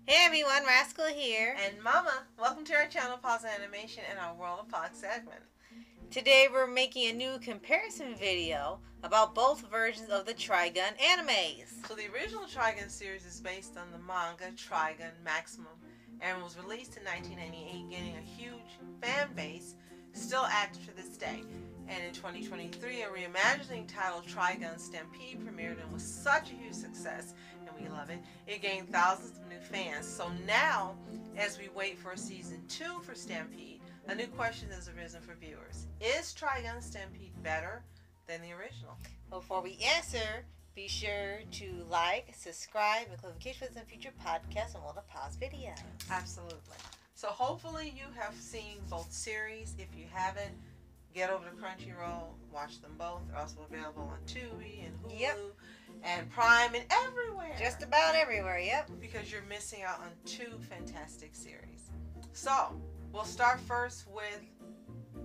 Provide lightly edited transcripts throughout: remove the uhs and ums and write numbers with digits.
Hey everyone, Rascal here. And Mama, welcome to our channel, Paws On Animation, and our World of Pod segment. Today we're making a new comparison video about both versions of the Trigun animes. So the original Trigun series is based on the manga Trigun Maximum and was released in 1998, getting a huge fan base still active to this day. And in 2023, a reimagining titled Trigun Stampede premiered and was such a huge success, and we love it. It gained thousands of new fans. So now, as we wait for season 2 for Stampede, a new question has arisen for viewers. Is Trigun Stampede better than the original? Before we answer, be sure to like, subscribe, and notifications for some future podcasts and World of Paws videos. Absolutely. So hopefully you have seen both series. If you haven't, get over to Crunchyroll, watch them both. They're also available on Tubi and Hulu and Prime and everywhere. Just about everywhere, yep. Because you're missing out on 2 fantastic series. So, we'll start first with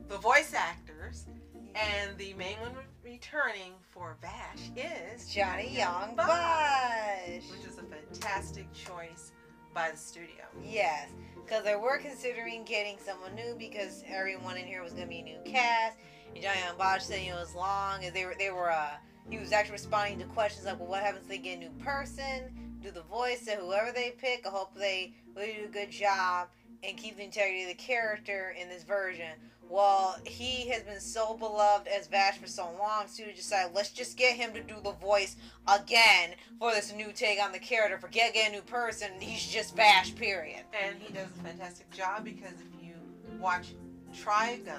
the voice actors. And the main one returning for Vash is Johnny Young Bosch, which is a fantastic choice by the studio. Yes, because they were considering getting someone new because everyone in here was going to be a new cast. And Johnny Young Bosch said, as long as he was actually responding to questions like, well, what happens if they get a new person, do the voice of whoever they pick? I hope they really do a good job and keep the integrity of the character in this version. Well, he has been so beloved as Vash for so long, so we decided, let's just get him to do the voice again for this new take on the character. Forget getting a new person, he's just Vash, period. And he does a fantastic job because if you watch Trigun,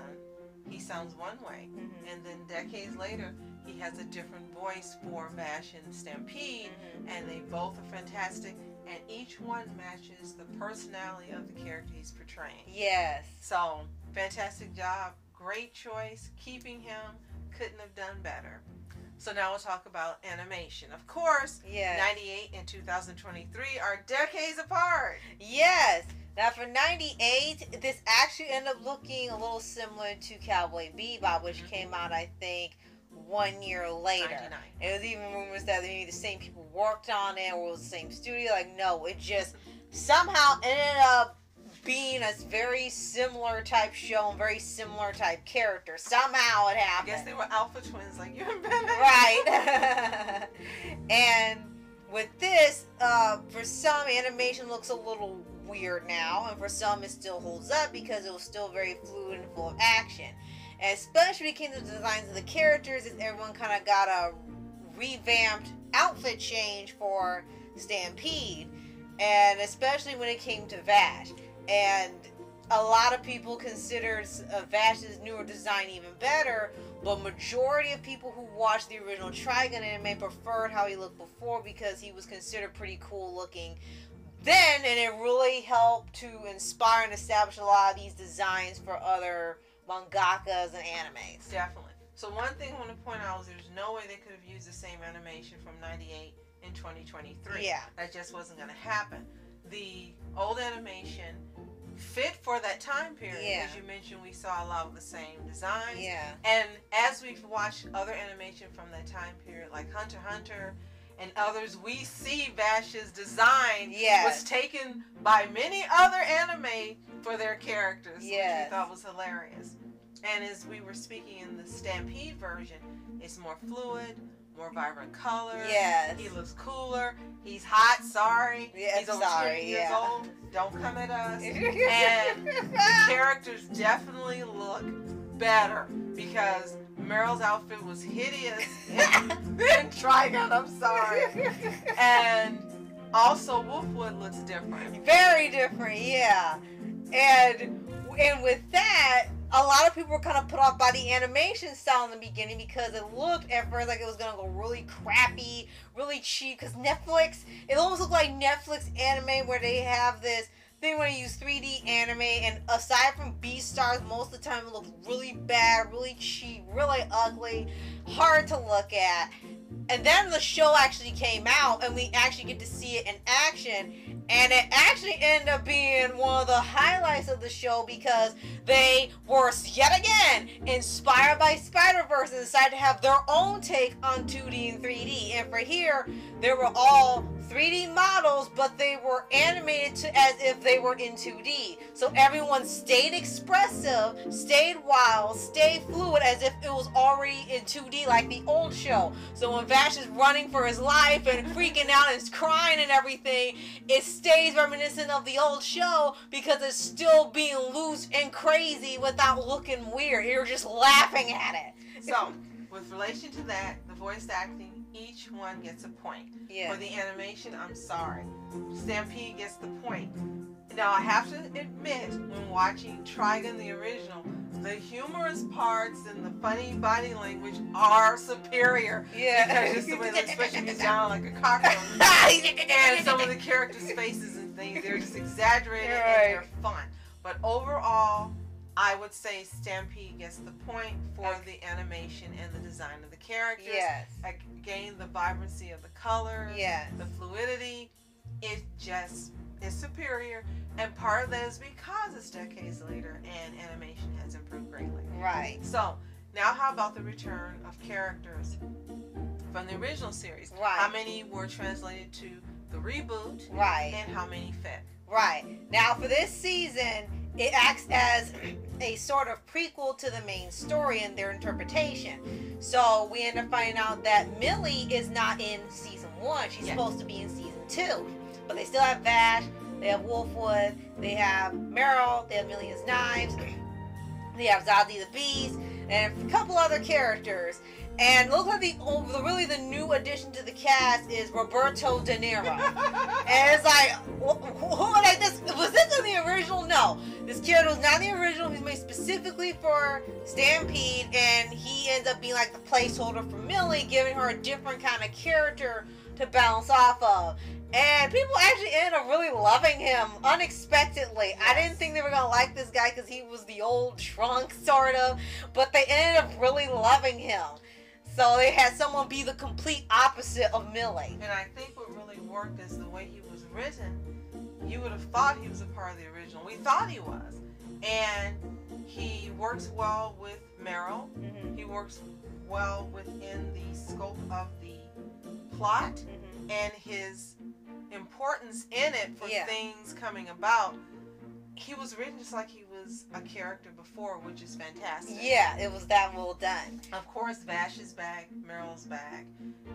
he sounds one way. And then decades later, he has a different voice for Vash and Stampede, and they both are fantastic. And each one matches the personality of the character he's portraying. Yes. So, fantastic job. Great choice. Keeping him. Couldn't have done better. So now we'll talk about animation. Of course, 98 and 2023 are decades apart. Yes. Now for 98, this actually ended up looking a little similar to Cowboy Bebop, which came out, I think, 1 year later. 99. It was even rumors that maybe the same people worked on it or it was the same studio. Like, no, it just somehow ended up being a very similar type show and very similar type character. Somehow it happened. I guess they were alpha twins like you and Bennett. Right. And with this, for some, animation looks a little weird now, and for some it still holds up because it was still very fluid and full of action. And especially when it came to the designs of the characters, everyone kind of got a revamped outfit change for Stampede, and especially when it came to Vash. And a lot of people considered Vash's newer design even better, but majority of people who watched the original Trigun anime preferred how he looked before because he was considered pretty cool looking then, and it really helped to inspire and establish a lot of these designs for other mangakas and animes. Definitely. So one thing I want to point out is there's no way they could have used the same animation from 98 in 2023. Yeah. That just wasn't going to happen. The old animation fit for that time period. Yeah. As you mentioned, we saw a lot of the same designs. Yeah. And as we've watched other animation from that time period, like Hunter x Hunter and others, we see Vash's design was taken by many other anime for their characters, which we thought was hilarious. And as we were speaking in the Stampede version, it's more fluid, more vibrant colors. Yes. He looks cooler. He's hot. Sorry. He's over 10 years old. Don't come at us. And the characters definitely look better because Meryl's outfit was hideous in Trigun. I'm sorry. And also Wolfwood looks different. Very different, yeah. And with that, a lot of people were kind of put off by the animation style in the beginning because it looked at first like it was going to go really crappy, really cheap. Because Netflix, it almost looked like Netflix anime where they have this thing where they use 3D anime, and aside from Beastars, most of the time it looks really bad, really cheap, really ugly, hard to look at. And then the show actually came out, and we actually get to see it in action. And it actually ended up being one of the highlights of the show because they were, yet again, inspired by Spider-Verse and decided to have their own take on 2D and 3D. And for here, they were all 3D models, but they were animated as if they were in 2D. So everyone stayed expressive, stayed wild, stayed fluid, as if it was already in 2D like the old show. So when Vash is running for his life and freaking out and crying and everything, it stays reminiscent of the old show because it's still being loose and crazy without looking weird. You're just laughing at it. So, with relation to that, the voice acting, each one gets a point. Yeah. For the animation, I'm sorry. Stampede gets the point. Now, I have to admit, when watching Trigun the original, the humorous parts and the funny body language are superior. Yeah. Because just the way they're pushing me down like a cockroach. And some of the characters' faces and things, they're just exaggerated and they're fun. But overall, I would say Stampede gets the point for the animation and the design of the characters. Yes. Again, the vibrancy of the colors, yes, the fluidity, it just is superior. And part of that is because it's decades later and animation has improved greatly. Right. So, now how about the return of characters from the original series? Right. How many were translated to the reboot? Right. And how many fit? Right. Now, for this season, it acts as a sort of prequel to the main story and their interpretation. So we end up finding out that Millie is not in season 1. She's supposed to be in season 2. But they still have Vash, they have Wolfwood, they have Meryl, they have Million's Knives, they have Zazie the Beast, and a couple other characters. And look like the new addition to the cast is Roberto De Niro. And it's like, like this, was this in the original? No. This character was not in the original. He's made specifically for Stampede, and he ends up being like the placeholder for Millie, giving her a different kind of character to bounce off of. And people actually ended up really loving him unexpectedly. Yes. I didn't think they were going to like this guy because he was the old drunk, sort of. But they ended up really loving him. So they had someone be the complete opposite of Millie. And I think what really worked is the way he was written. You would have thought he was a part of the original. We thought he was. And he works well with Meryl. Mm-hmm. He works well within the scope of the plot. Mm-hmm. And his importance in it for things coming about. He was written just like he was a character before, which is fantastic. Yeah, it was that well done. Of course, Vash is back, Meryl's back,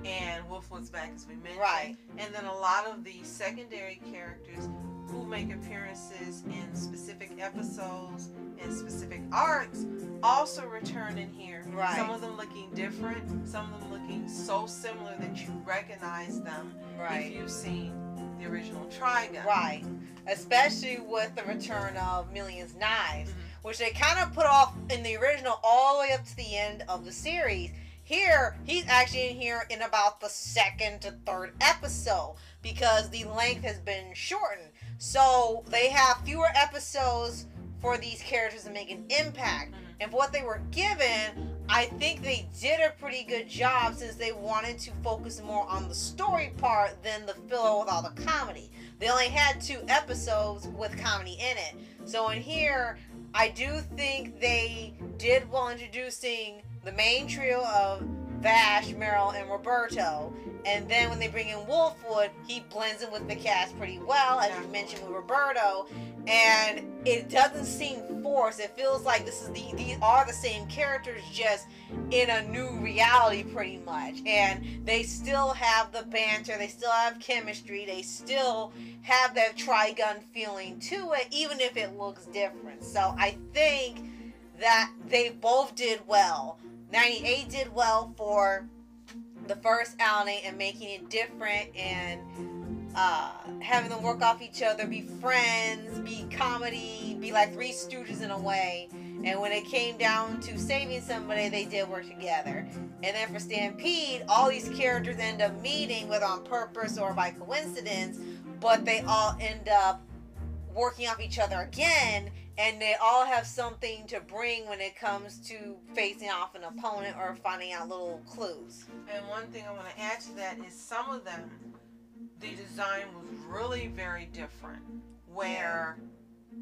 and Wolfwood's back, as we mentioned. Right. And then a lot of the secondary characters who make appearances in specific episodes and specific arcs also return in here. Right. Some of them looking different, some of them looking so similar that you recognize them if you've seen the original Trigun. Right. Especially with the return of Million's Knives, which they kind of put off in the original all the way up to the end of the series. Here, he's actually in here in about the 2nd to 3rd episode because the length has been shortened. So they have fewer episodes for these characters to make an impact. And for what they were given, I think they did a pretty good job since they wanted to focus more on the story part than the filler with all the comedy. They only had 2 episodes with comedy in it. So in here, I do think they did well introducing the main trio of Vash, Meryl, and Roberto. And then when they bring in Wolfwood, he blends in with the cast pretty well, as you mentioned with Roberto. And it doesn't seem forced. It feels like these are the same characters, just in a new reality, pretty much. And they still have the banter. They still have chemistry. They still have that Trigun feeling to it, even if it looks different. So I think that they both did well. 98 did well for the first outing and making it different and having them work off each other, be friends, be comedy, be like Three Stooges in a way. And when it came down to saving somebody, they did work together. And then for Stampede, all these characters end up meeting, whether on purpose or by coincidence, but they all end up working off each other again, and they all have something to bring when it comes to facing off an opponent or finding out little clues. And one thing I want to add to that is some of them, the design was really very different, where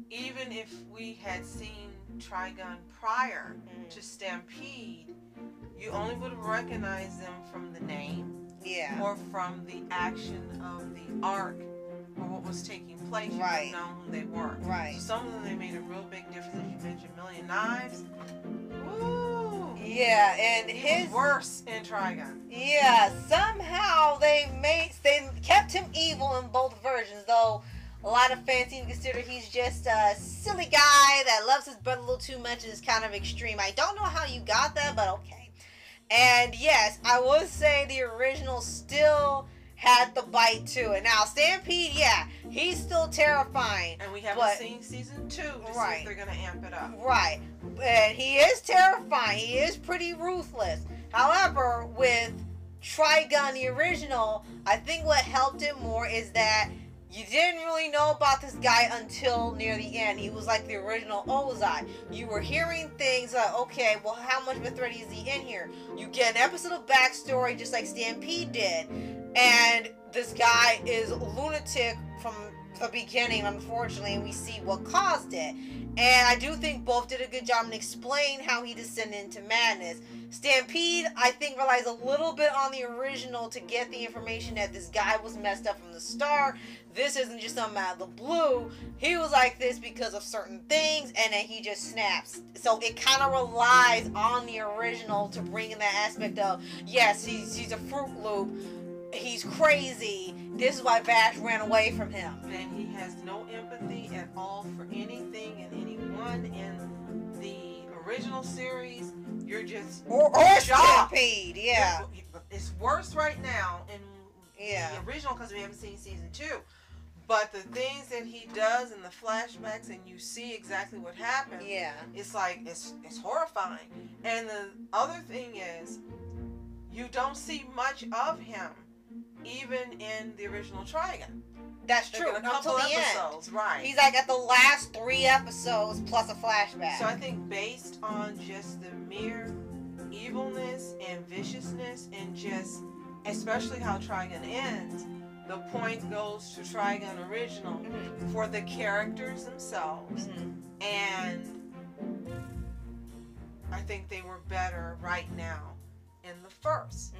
even if we had seen Trigun prior to Stampede, you only would have recognized them from the name or from the action of the arc or what was taking place. You didn't know who they were. Right. So some of them, they made a real big difference. As you mentioned, Million Knives. Woo! Yeah, and his worse in Trigun. Yeah, somehow they kept him evil in both versions, though a lot of fans seem to consider he's just a silly guy that loves his brother a little too much and is kind of extreme. I don't know how you got that, but okay. And yes, I would say the original still had the bite to it. Now, Stampede, he's still terrifying. And we haven't seen season 2 to see if they're going to amp it up. Right. And he is terrifying. He is pretty ruthless. However, with Trigun, the original, I think what helped it more is that you didn't really know about this guy until near the end. He was like the original Ozai. You were hearing things like, okay, well, how much of a threat is he in here? You get an episode of backstory just like Stampede did. And this guy is a lunatic from the beginning, unfortunately, and we see what caused it. And I do think both did a good job in explaining how he descended into madness. Stampede, I think, relies a little bit on the original to get the information that this guy was messed up from the start. This isn't just something out of the blue. He was like this because of certain things, and then he just snaps. So it kind of relies on the original to bring in that aspect of, yes, he's a Fruit Loop. He's crazy. This is why Vash ran away from him. And he has no empathy at all for anything and anyone in the original series. You're just or Stampede, It's worse right now in the original because we haven't seen season 2. But the things that he does in the flashbacks, and you see exactly what happened. It's like it's horrifying. And the other thing is, you don't see much of him. Even in the original Trigun. That's true. A couple episodes, right. He's like at the last 3 episodes plus a flashback. So I think based on just the mere evilness and viciousness and just, especially how Trigun ends, the point goes to Trigun original for the characters themselves. And I think they were better right now in the first.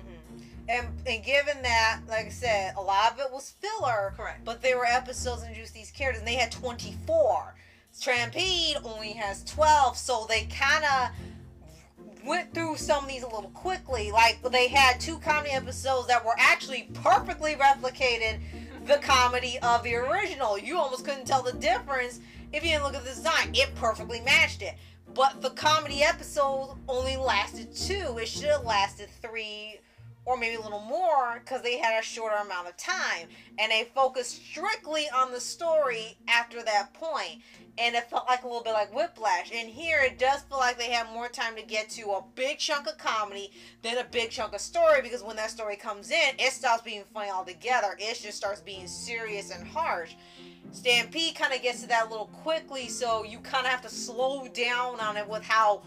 And given that, like I said, a lot of it was filler. Correct. But there were episodes introduced these characters, and they had 24. Stampede only has 12, so they kind of went through some of these a little quickly. Like, they had 2 comedy episodes that were actually perfectly replicated the comedy of the original. You almost couldn't tell the difference if you didn't look at the design. It perfectly matched it. But the comedy episode only lasted 2. It should have lasted 3 or maybe a little more because they had a shorter amount of time. And they focused strictly on the story after that point. And it felt like a little bit like Whiplash. And here it does feel like they have more time to get to a big chunk of comedy than a big chunk of story, because when that story comes in, it stops being funny altogether. It just starts being serious and harsh. Stampede kind of gets to that a little quickly, so you kind of have to slow down on it with how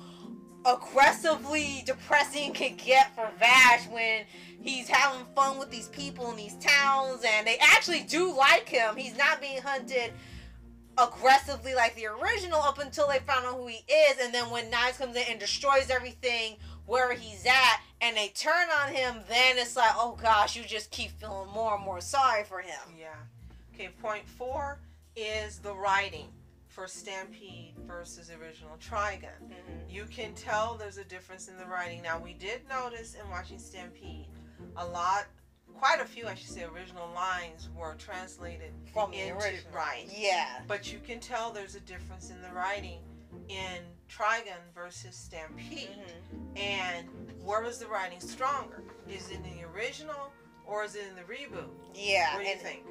aggressively depressing it can get for Vash when he's having fun with these people in these towns, and they actually do like him. He's not being hunted aggressively like the original up until they found out who he is, and then when Knives comes in and destroys everything where he's at and they turn on him, then it's like, oh gosh, you just keep feeling more and more sorry for him. Okay, point 4 is the writing for Stampede versus original Trigun. You can tell there's a difference in the writing. Now, we did notice in watching Stampede, quite a few, I should say, original lines were translated from the original. Right. Yeah. But you can tell there's a difference in the writing in Trigun versus Stampede. And where was the writing stronger? Is it in the original or is it in the reboot? Yeah. What do you think?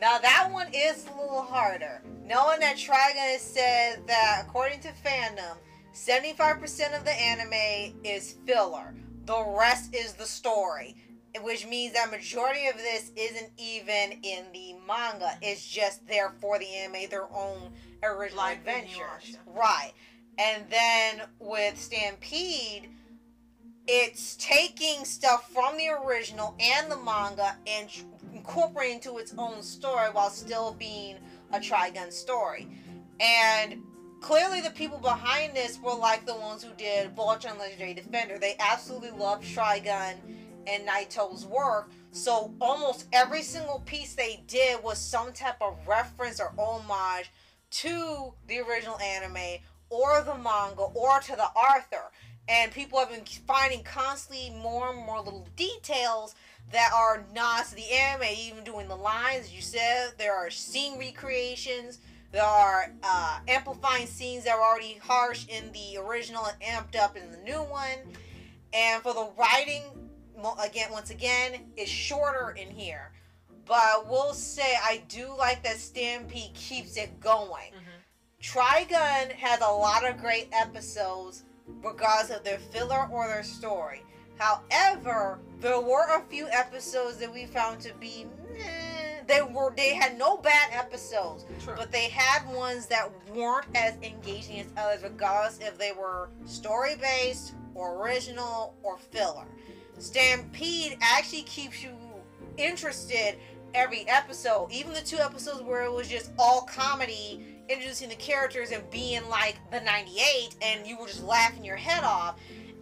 Now that one is a little harder. Knowing that Trigun has said that according to fandom, 75% of the anime is filler. The rest is the story. Which means that majority of this isn't even in the manga. It's just there for the anime, their own original adventures. Right. And then with Stampede, it's taking stuff from the original and the manga and incorporating into its own story while still being a Trigun story. And clearly the people behind this were like the ones who did Voltron Legendary Defender. They absolutely loved Trigun and Naito's work, so almost every single piece they did was some type of reference or homage to the original anime or the manga or to the author. And people have been finding constantly more and more little details that are nods to the anime, even doing the lines. As you said, there are scene recreations, there are amplifying scenes that were already harsh in the original and amped up in the new one. And for the writing, once again, it's shorter in here. But I will say I do like that Stampede keeps it going. Trigun has a lot of great episodes regardless of their filler or their story. However, there were a few episodes that we found to be they had no bad episodes. True. But they had ones that weren't as engaging as others, regardless if they were story based or original or filler. Stampede actually keeps you interested every episode. Even the 2 episodes where it was just all comedy, introducing the characters and being like the 98 and you were just laughing your head off.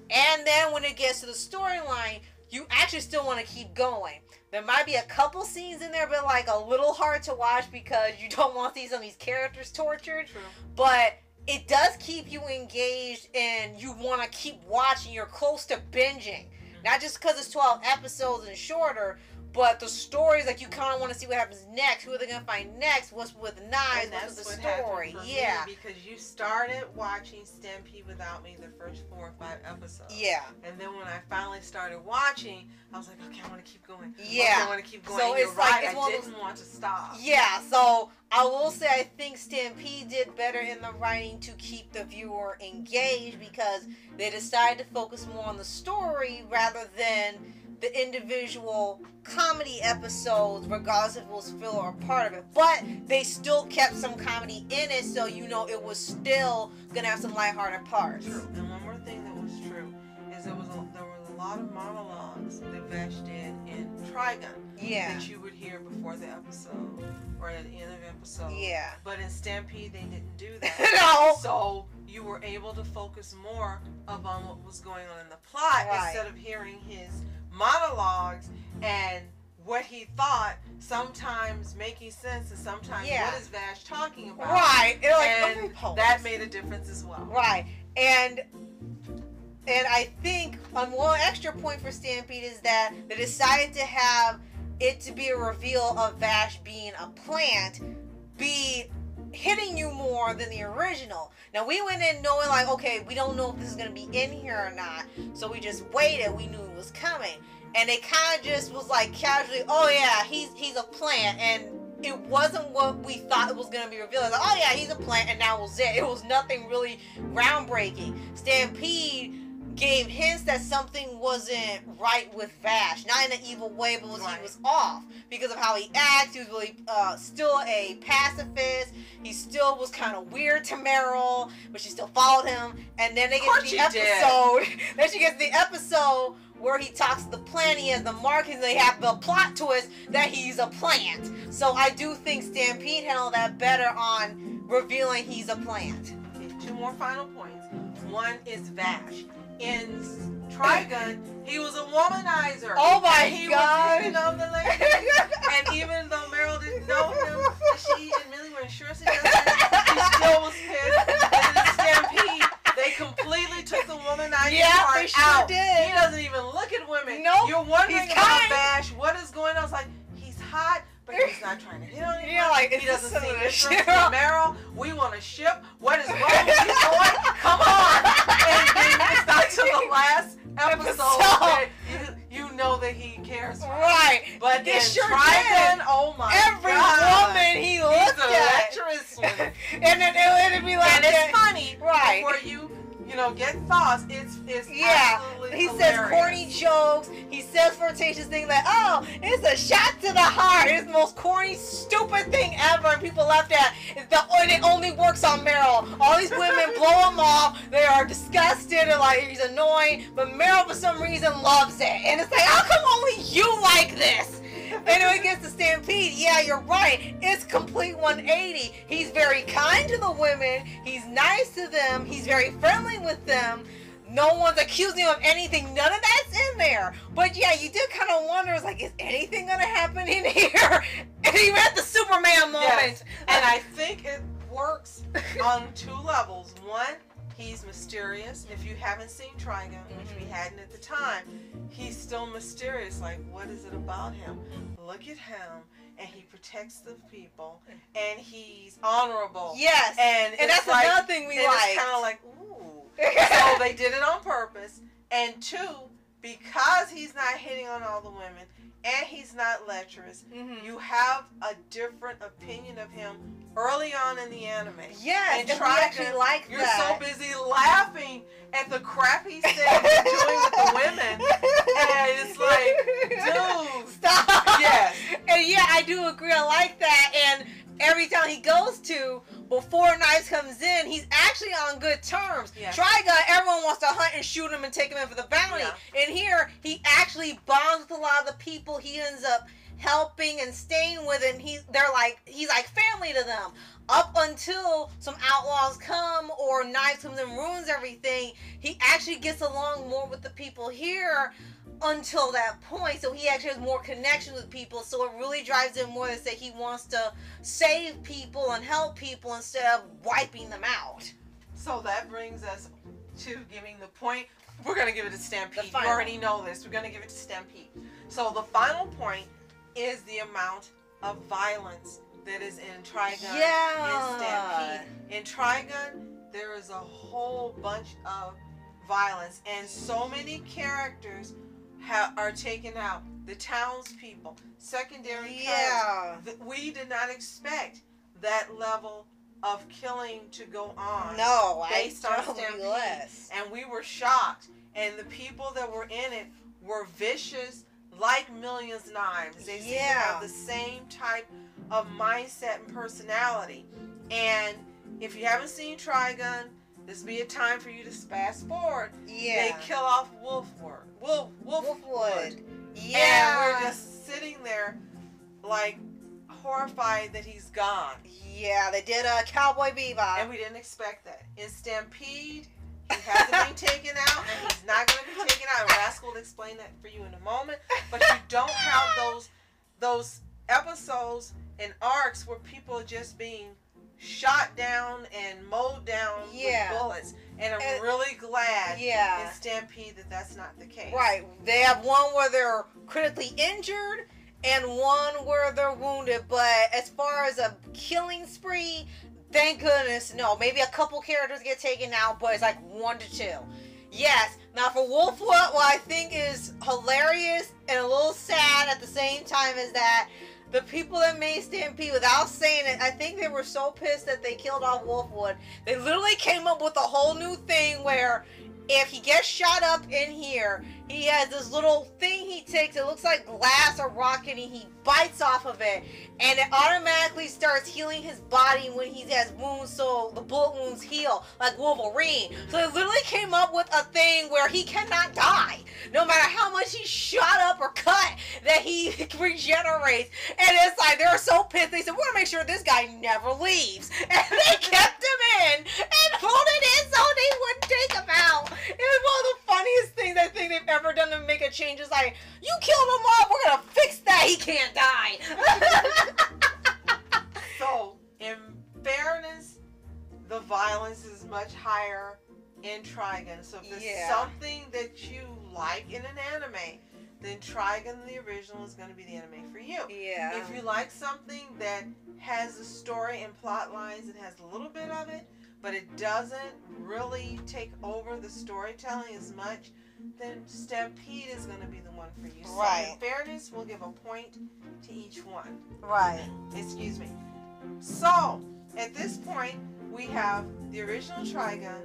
And then when it gets to the storyline, you actually still want to keep going. There might be a couple scenes in there but like a little hard to watch because you don't want to see some of these characters tortured. True. But it does keep you engaged and you want to keep watching. You're close to binging. Not just because it's 12 episodes and shorter, but the stories, like, you kind of want to see what happens next. Who are they going to find next? What's with Knives? What's with the story? Yeah. Because you started watching Stampede without me the first 4 or 5 episodes. Yeah. And then when I finally started watching, I was like, okay, I want to keep going. Yeah. Okay, I want to keep going. So it's right, I didn't want to stop. Yeah, so I will say I think Stampede did better in the writing to keep the viewer engaged because they decided to focus more on the story rather than the individual comedy episodes, regardless if it was filler or part of it. But they still kept some comedy in it, so you know it was still gonna have some lighthearted parts. True. And one more thing that was true is there was a lot of monologues that Vash did in Trigun. Yeah. That you would hear before the episode or at the end of the episode. Yeah. But in Stampede they didn't do that. No. So you were able to focus more upon what was going on in the plot instead of hearing his monologues and what he thought, sometimes making sense and sometimes what is Vash talking about. Right. And that made a difference as well. Right. And I think one extra point for Stampede is that they decided to have it to be a reveal of Vash being a plant be hitting you more than the original. Now we went in knowing like, okay, we don't know if this is going to be in here or not, so we just waited. We knew it was coming, and it kind of just was like casually, oh yeah, he's a plant, and it wasn't what we thought it was going to be revealed. Like, oh yeah, he's a plant, and that was it. It was nothing really groundbreaking. Stampede gave hints that something wasn't right with Vash. Not in an evil way, but he was off because of how he acts. He was really still a pacifist. He still was kind of weird to Meryl, but she still followed him. And then they get to the episode. Then she gets to the episode where he talks to the plant. He has the markings. And they have the plot twist that he's a plant. So I do think Stampede handled that better on revealing he's a plant. Okay, 2 more final points. One is Vash. In Trigun, he was a womanizer. Oh my God! He was on the lady. And even though Meryl didn't know him, she admittedly went sure she doesn't. He still was pissed. And in Stampede, they completely took the womanizing part they sure out. Did. He doesn't even look at women. Nope. You're wondering about Vash. What is going on? It's like he's hot. But he's not trying to hit on you. Yeah, like he doesn't see this from Meryl. We want to ship. What is wrong with you, boy? Come on! And then it's not till the last episode that you know that he cares for her. Right. But He then sure Trigun, did. oh my Every God. woman he He's looked a at. lecherous one. And then it'd be like And it's funny. Right. Before you know, get thoughts, it's Yeah, absolutely he hilarious. says corny jokes. He says flirtatious things like, "Oh, it's a shot to the heart. It's the most corny, stupid thing ever." And people laughed at. It only works on Meryl. All these women blow him off. They are disgusted and like he's annoying. But Meryl, for some reason, loves it. And it's like, how come only you like this? And when it gets to Stampede, yeah, you're right. It's complete 180. He's very kind to the women. He's nice to them. He's very friendly with them. No one's accusing him of anything. None of that's in there. But yeah, you did kind of wonder, it's like, is anything going to happen in here? And even at the Superman moment. Yes. And I think it works on two levels. One, he's mysterious. If you haven't seen Trigun, which we hadn't at the time, he's still mysterious. Like, what is it about him? Look at him. And he protects the people. And he's honorable. Yes. And that's like, another thing we like. It's kind of like, ooh. So they did it on purpose. And two, because he's not hitting on all the women and he's not lecherous, you have a different opinion of him early on in the anime. Yes, and we actually like you're that. so busy laughing at the crappy things they're doing with the women, and it's like, dude, stop. Yes. And yeah, I do agree. I like that. And every time he goes to, before Knives comes in, he's actually on good terms. Yeah. Trigun, everyone wants to hunt and shoot him and take him in for the bounty. Yeah. And here, he actually bonds with a lot of the people he ends up helping and staying with, and he's like family to them. Up until some outlaws come or Knives comes and ruins everything, he actually gets along more with the people here until that point. So he actually has more connection with people, so it really drives him more to say he wants to save people and help people instead of wiping them out. So that brings us to giving the point. We're going to give it to Stampede. You final. already know this. We're going to give it to Stampede. So the final point is the amount of violence that is in Trigun and Stampede. In Trigun, there is a whole bunch of violence, and so many characters are taken out. The townspeople, secondary characters. We did not expect that level of killing to go on. No, based on Stampede, and we were shocked. And the people that were in it were vicious, like Millions Knives. They seem to have the same type of mindset and personality. And if you haven't seen Trigun, this be a time for you to fast forward. They kill off Wolfwood. And we're just sitting there like horrified that he's gone. Yeah, they did a Cowboy Bebop. And we didn't expect that. In Stampede, he hasn't been taken out, and he's not going to be taken out. And Rascal will explain that for you in a moment. But you don't have those episodes and arcs where people are just being shot down and mowed down with bullets. And I'm really glad in Stampede that that's not the case. Right. They have one where they're critically injured and one where they're wounded. But as far as a killing spree, thank goodness, no. Maybe a couple characters get taken out, but it's like 1 to 2. Yes. Now for Wolfwood, what I think is hilarious and a little sad at the same time is that the people that made Stampede, without saying it, I think they were so pissed that they killed off Wolfwood. They literally came up with a whole new thing where if he gets shot up in here, he has this little thing he takes. It looks like glass or rock, and he bites off of it, and it automatically starts healing his body when he has wounds, so the bullet wounds heal, like Wolverine. So they literally came up with a thing where he cannot die, no matter how much he's shot up or cut, that he regenerates. And it's like, they're so pissed. They said, we're gonna make sure this guy never leaves. And they kept him in and pulled it in so they wouldn't take him out. It was one of the funniest things I think they've ever done to make a change. It's like, you killed him off, we're gonna fix that, he can't die. So, in fairness, the violence is much higher in Trigun. So if there's something that you like in an anime, then Trigun the original is going to be the anime for you. Yeah. If you like something that has a story and plot lines, it has a little bit of it, but it doesn't really take over the storytelling as much, then Stampede is going to be the one for you. So Right. in fairness, we'll give a point to each one. Right. Excuse me. So, at this point, we have the original Trigun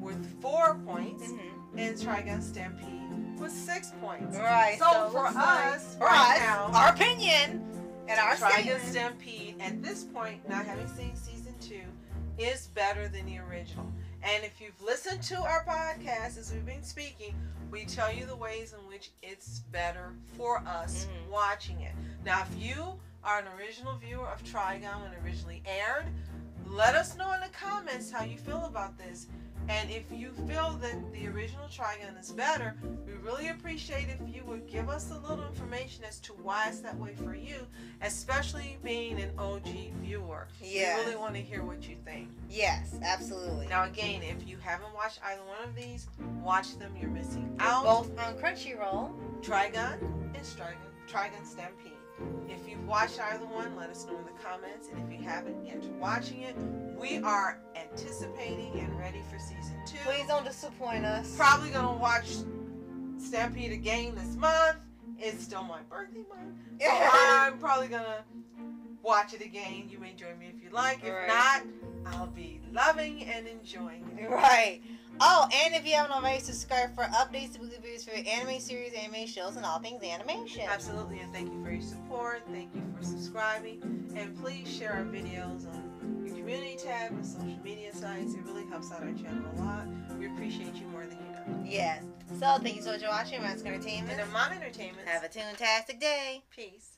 with 4 points and Trigun Stampede with 6 points. Right. So for us, right now, our opinion and our Trigun statement. Stampede, at this point, not having seen season 2, is better than the original. And if you've listened to our podcast as we've been speaking, we tell you the ways in which it's better for us watching it. Now, if you are an original viewer of Trigun when it originally aired, let us know in the comments how you feel about this. And if you feel that the original Trigun is better, we really appreciate if you would give us a little information as to why it's that way for you, especially being an OG viewer. Yes. We really want to hear what you think. Yes, absolutely. Now again, if you haven't watched either one of these, watch them. You're missing They're out. both on Crunchyroll. Trigun and Trigun Stampede. If you've watched either one, let us know in the comments. And if you haven't yet watching it, we are anticipating and ready for season 2. Please don't disappoint us. Probably gonna watch Stampede again this month. It's still my birthday month, so I'm probably gonna watch it again. You may join me if you like. If not, I'll be loving and enjoying it. Right. Oh, and if you haven't already, subscribe for updates to weekly videos for your anime series, anime shows, and all things animation. Absolutely, and thank you for your support. Thank you for subscribing. And please share our videos on your community tab and social media sites. It really helps out our channel a lot. We appreciate you more than you know. Yes. So, thank you so much for watching Mask Entertainment. And Amon Entertainment. Have a toontastic day. Peace.